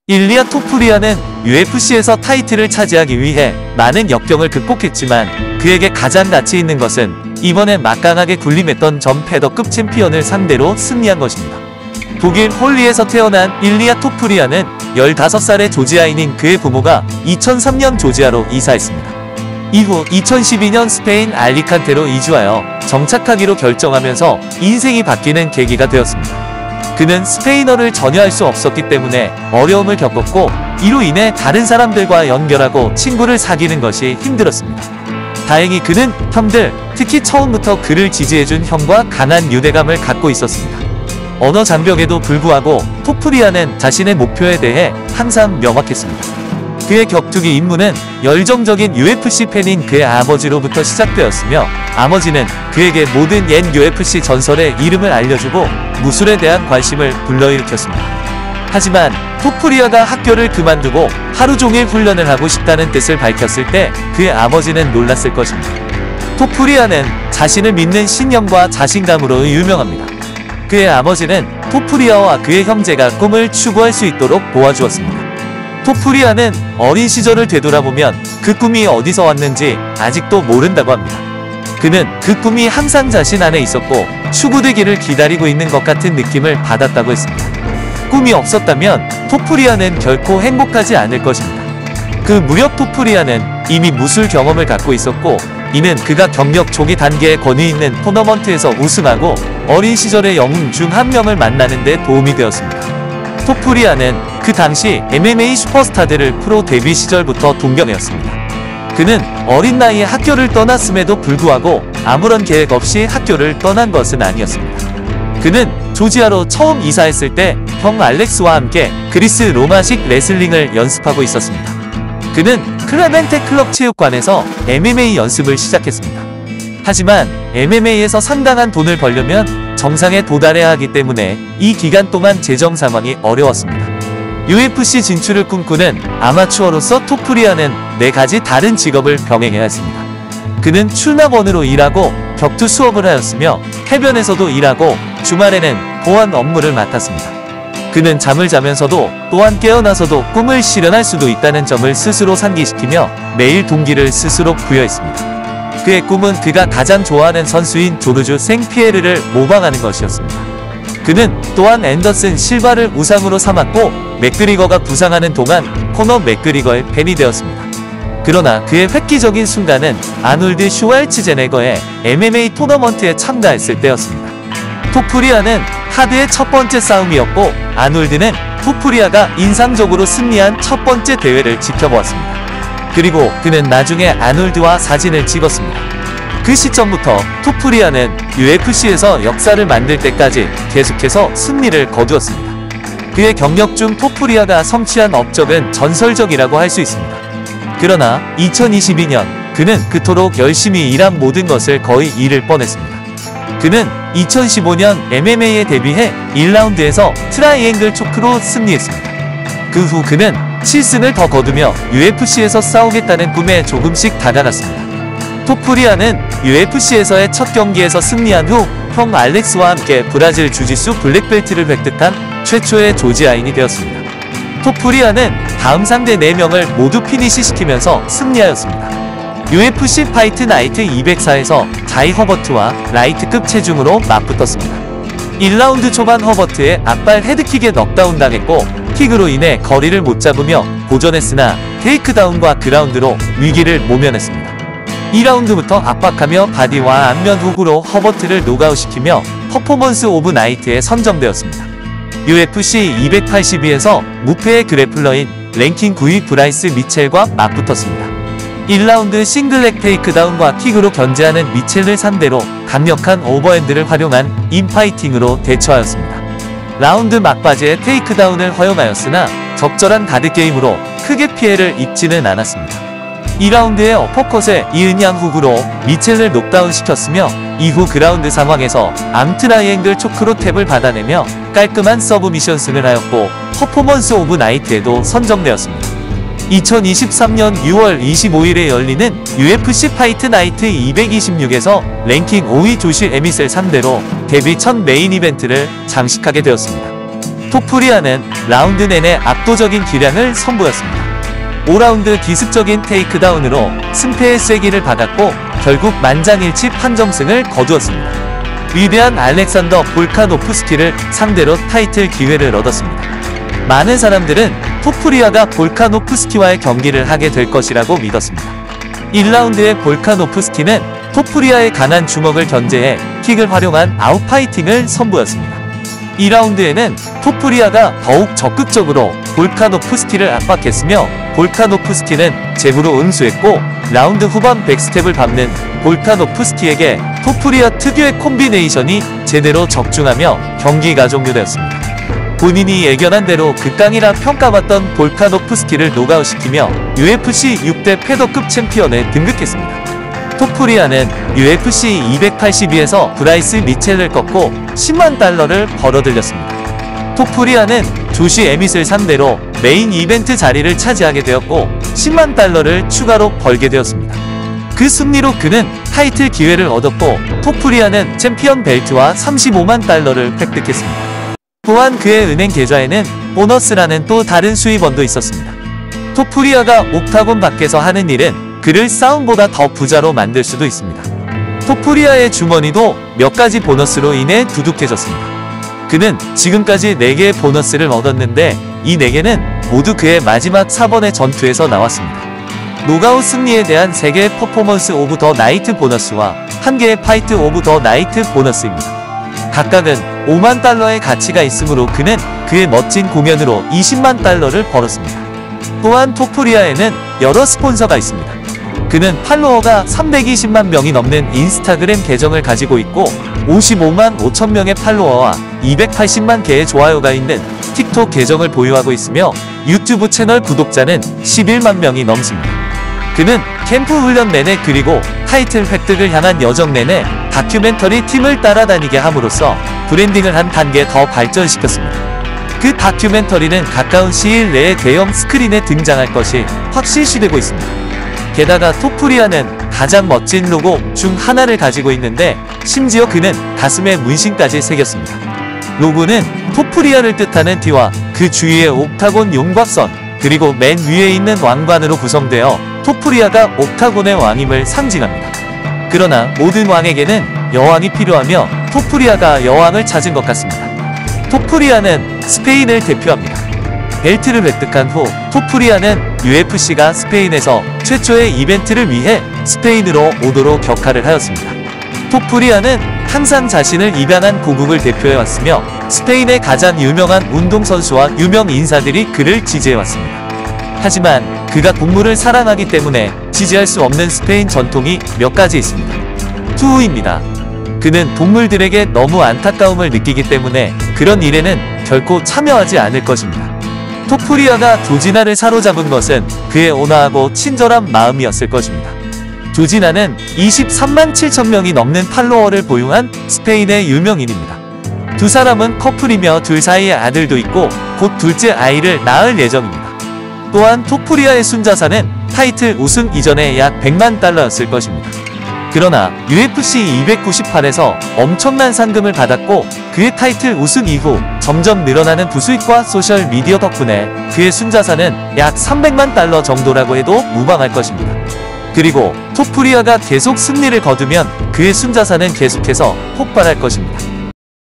일리아 토푸리아는 UFC에서 타이틀을 차지하기 위해 많은 역경을 극복했지만 그에게 가장 가치 있는 것은 이번에 막강하게 군림했던 전 패더급 챔피언을 상대로 승리한 것입니다. 독일 홀리에서 태어난 일리아 토푸리아는 15살의 조지아인인 그의 부모가 2003년 조지아로 이사했습니다. 이후 2012년 스페인 알리칸테로 이주하여 정착하기로 결정하면서 인생이 바뀌는 계기가 되었습니다. 그는 스페인어를 전혀 할 수 없었기 때문에 어려움을 겪었고 이로 인해 다른 사람들과 연결하고 친구를 사귀는 것이 힘들었습니다. 다행히 그는 형들, 특히 처음부터 그를 지지해준 형과 강한 유대감을 갖고 있었습니다. 언어 장벽에도 불구하고 토푸리아는 자신의 목표에 대해 항상 명확했습니다. 그의 격투기 입문은 열정적인 UFC 팬인 그의 아버지로부터 시작되었으며 아버지는 그에게 모든 옛 UFC 전설의 이름을 알려주고 무술에 대한 관심을 불러일으켰습니다. 하지만 토푸리아가 학교를 그만두고 하루 종일 훈련을 하고 싶다는 뜻을 밝혔을 때 그의 아버지는 놀랐을 것입니다. 토푸리아는 자신을 믿는 신념과 자신감으로 유명합니다. 그의 아버지는 토푸리아와 그의 형제가 꿈을 추구할 수 있도록 도와주었습니다. 토푸리아는 어린 시절을 되돌아보면 그 꿈이 어디서 왔는지 아직도 모른다고 합니다. 그는 그 꿈이 항상 자신 안에 있었고 추구되기를 기다리고 있는 것 같은 느낌을 받았다고 했습니다. 꿈이 없었다면 토푸리아는 결코 행복하지 않을 것입니다. 그 무렵 토푸리아는 이미 무술 경험을 갖고 있었고 이는 그가 경력 초기 단계의 권위 있는 토너먼트에서 우승하고 어린 시절의 영웅 중 한 명을 만나는 데 도움이 되었습니다. 토푸리아는 그 당시 MMA 슈퍼스타들을 프로 데뷔 시절부터 동경했습니다. 그는 어린 나이에 학교를 떠났음에도 불구하고 아무런 계획 없이 학교를 떠난 것은 아니었습니다. 그는 조지아로 처음 이사했을 때 형 알렉스와 함께 그리스 로마식 레슬링을 연습하고 있었습니다. 그는 클레멘테 클럽 체육관에서 MMA 연습을 시작했습니다. 하지만 MMA에서 상당한 돈을 벌려면 정상에 도달해야 하기 때문에 이 기간 동안 재정 상황이 어려웠습니다. UFC 진출을 꿈꾸는 아마추어로서 토푸리아는 4가지 다른 직업을 병행해야 했습니다. 그는 출납원으로 일하고 격투 수업을 하였으며 해변에서도 일하고 주말에는 보안 업무를 맡았습니다. 그는 잠을 자면서도 또한 깨어나서도 꿈을 실현할 수도 있다는 점을 스스로 상기시키며 매일 동기를 스스로 부여했습니다. 그의 꿈은 그가 가장 좋아하는 선수인 조르주 생피에르를 모방하는 것이었습니다. 그는 또한 앤더슨 실바를 우상으로 삼았고 맥그리거가 부상하는 동안 코너 맥그리거의 팬이 되었습니다. 그러나 그의 획기적인 순간은 아놀드 슈왈츠제네거의 MMA 토너먼트에 참가했을 때였습니다. 토푸리아는 하드의 첫 번째 싸움이었고 아놀드는 토푸리아가 인상적으로 승리한 첫 번째 대회를 지켜보았습니다. 그리고 그는 나중에 아놀드와 사진을 찍었습니다. 그 시점부터 토푸리아는 UFC에서 역사를 만들 때까지 계속해서 승리를 거두었습니다. 그의 경력 중 토푸리아가 성취한 업적은 전설적이라고 할 수 있습니다. 그러나 2022년 그는 그토록 열심히 일한 모든 것을 거의 잃을 뻔했습니다. 그는 2015년 MMA에 데뷔해 1라운드에서 트라이앵글 초크로 승리했습니다. 그 후 그는 7승을 더 거두며 UFC에서 싸우겠다는 꿈에 조금씩 다가갔습니다. 토푸리아는 UFC에서의 첫 경기에서 승리한 후 형 알렉스와 함께 브라질 주짓수 블랙벨트를 획득한 최초의 조지아인이 되었습니다. 토푸리아는 다음 상대 4명을 모두 피니시시키면서 승리하였습니다. UFC 파이트 나이트 204에서 자이 허버트와 라이트급 체중으로 맞붙었습니다. 1라운드 초반 허버트의 앞발 헤드킥에 넉다운 당했고 킥으로 인해 거리를 못 잡으며 고전했으나 테이크다운과 그라운드로 위기를 모면했습니다. 2라운드부터 압박하며 바디와 안면 훅으로 허버트를 노가웃시키며 퍼포먼스 오브 나이트에 선정되었습니다. UFC 282에서 무패의 그래플러인 랭킹 9위 브라이스 미첼과 맞붙었습니다. 1라운드 싱글렉 테이크다운과 킥으로 견제하는 미첼을 상대로 강력한 오버핸드를 활용한 인파이팅으로 대처하였습니다. 라운드 막바지에 테이크다운을 허용하였으나 적절한 가드게임으로 크게 피해를 입지는 않았습니다. 2라운드의 어퍼컷에 이은 양훅으로 미첼을 녹다운시켰으며 이후 그라운드 상황에서 암트라이앵글 초크로 탭을 받아내며 깔끔한 서브미션승을 하였고 퍼포먼스 오브 나이트에도 선정되었습니다. 2023년 6월 25일에 열리는 UFC 파이트 나이트 226에서 랭킹 5위 조시 에밋을 상대로 데뷔 첫 메인 이벤트를 장식하게 되었습니다. 토프리아는 라운드 내내 압도적인 기량을 선보였습니다. 5라운드 기습적인 테이크다운으로 승패의 쐐기를 받았고 결국 만장일치 판정승을 거두었습니다. 위대한 알렉산더 볼카노프스키를 상대로 타이틀 기회를 얻었습니다. 많은 사람들은 토프리아가 볼카노프스키와의 경기를 하게 될 것이라고 믿었습니다. 1라운드의 볼카노프스키는 토프리아의 강한 주먹을 견제해 킥을 활용한 아웃파이팅을 선보였습니다. 2라운드에는 토프리아가 더욱 적극적으로 볼카노프스키를 압박했으며 볼카노프스키는 제구로 응수했고 라운드 후반 백스텝을 밟는 볼카노프스키에게 토프리아 특유의 콤비네이션이 제대로 적중하며 경기가 종료되었습니다. 본인이 예견한 대로 극강이라 평가받던 볼카노프스키를 노가웃시키며 UFC 6대 패더급 챔피언에 등극했습니다. 토프리아는 UFC 282에서 브라이스 미첼을 꺾고 10만 달러를 벌어들였습니다. 토프리아는 조시 에밋을 상대로 메인 이벤트 자리를 차지하게 되었고 10만 달러를 추가로 벌게 되었습니다. 그 승리로 그는 타이틀 기회를 얻었고 토프리아는 챔피언 벨트와 35만 달러를 획득했습니다. 또한 그의 은행 계좌에는 보너스라는 또 다른 수입원도 있었습니다. 토프리아가 옥타곤 밖에서 하는 일은 그를 싸움보다 더 부자로 만들 수도 있습니다. 토프리아의 주머니도 몇 가지 보너스로 인해 두둑해졌습니다. 그는 지금까지 4개의 보너스를 얻었는데 이 4개는 모두 그의 마지막 4번의 전투에서 나왔습니다. 노가웃 승리에 대한 3개의 퍼포먼스 오브 더 나이트 보너스와 1개의 파이트 오브 더 나이트 보너스입니다. 각각은 5만 달러의 가치가 있으므로 그는 그의 멋진 공연으로 20만 달러를 벌었습니다. 또한 토프리아에는 여러 스폰서가 있습니다. 그는 팔로워가 320만 명이 넘는 인스타그램 계정을 가지고 있고 55만 5천 명의 팔로워와 280만 개의 좋아요가 있는 틱톡 계정을 보유하고 있으며 유튜브 채널 구독자는 11만 명이 넘습니다. 그는 캠프 훈련 내내 그리고 타이틀 획득을 향한 여정 내내 다큐멘터리 팀을 따라다니게 함으로써 브랜딩을 한 단계 더 발전시켰습니다. 그 다큐멘터리는 가까운 시일 내에 대형 스크린에 등장할 것이 확실시되고 있습니다. 게다가 토프리아는 가장 멋진 로고 중 하나를 가지고 있는데 심지어 그는 가슴에 문신까지 새겼습니다. 로고는 토프리아를 뜻하는 T와 그 주위의 옥타곤 용곽선 그리고 맨 위에 있는 왕관으로 구성되어 토프리아가 옥타곤의 왕임을 상징합니다. 그러나 모든 왕에게는 여왕이 필요하며 토프리아가 여왕을 찾은 것 같습니다. 토프리아는 스페인을 대표합니다. 벨트를 획득한 후 토프리아는 UFC가 스페인에서 최초의 이벤트를 위해 스페인으로 오도록 격하를 하였습니다. 토프리아는 항상 자신을 입양한 고국을 대표해왔으며 스페인의 가장 유명한 운동선수와 유명 인사들이 그를 지지해왔습니다. 하지만 그가 동물을 사랑하기 때문에 지지할 수 없는 스페인 전통이 몇 가지 있습니다. 투우입니다. 그는 동물들에게 너무 안타까움을 느끼기 때문에 그런 일에는 결코 참여하지 않을 것입니다. 토프리아가 조지나를 사로잡은 것은 그의 온화하고 친절한 마음이었을 것입니다. 조지나는 23만 7천 명이 넘는 팔로워를 보유한 스페인의 유명인입니다. 두 사람은 커플이며 둘 사이에 아들도 있고 곧 둘째 아이를 낳을 예정입니다. 또한 토프리아의 순자산은 타이틀 우승 이전에 약 100만 달러였을 것입니다. 그러나 UFC 298에서 엄청난 상금을 받았고 그의 타이틀 우승 이후 점점 늘어나는 부수익과 소셜미디어 덕분에 그의 순자산은 약 300만 달러 정도라고 해도 무방할 것입니다. 그리고 토프리아가 계속 승리를 거두면 그의 순자산은 계속해서 폭발할 것입니다.